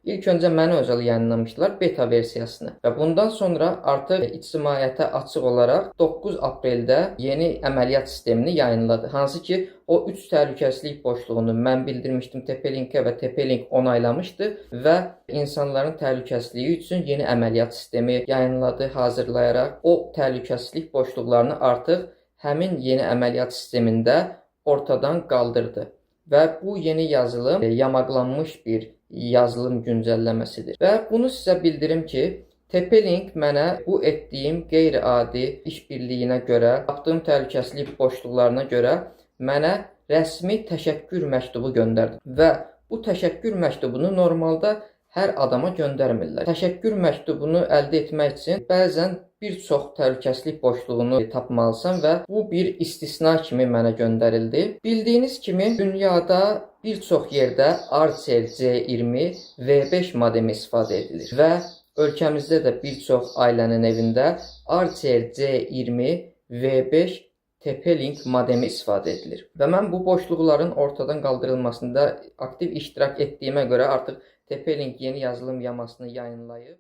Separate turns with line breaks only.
İlk öncə mənə özəl yayınlamışdılar beta versiyasını və bundan sonra artıq ictimaiyyətə açıq olaraq 9 apreldə yeni əməliyyat sistemini yayınladı. Hansı ki, o 3 təhlükəsizlik boşluğunu mən bildirmişdim TP-Linkə və TP-Link onaylamışdı və insanların təhlükəsizliyi üçün yeni əməliyyat sistemi yayınladı, hazırlayaraq o təhlükəsizlik boşluqlarını artıq həmin yeni əməliyyat sistemində ortadan qaldırdı. Və bu yeni yazılım yamaqlanmış bir yazılım güncəlləməsidir. Və bunu sizə bildirim ki, TP-Link mənə bu etdiyim qeyri-adi işbirliyinə görə, yaptığım təhlükəsizlik boşluqlarına görə mənə rəsmi təşəkkür məktubu göndərdi. Və bu təşəkkür məktubunu normalda hər adama göndərmirlər. Təşəkkür məktubunu əldə etmək üçün bəzən bir çox təhlükəsizlik boşluğunu tapmalısan və bu bir istisna kimi mənə göndərildi. Bildiyiniz kimi dünyada bir çox yerdə Archer C20 V5 modemi istifadə edilir və ölkəmizdə də bir çox ailənin evində Archer C20 V5 TP-Link modemi istifadə edilir. Və mən bu boşluqların ortadan qaldırılmasında aktiv iştirak etdiyimə görə artıq TP-Link yeni yazılım yamasını yayınlayıb.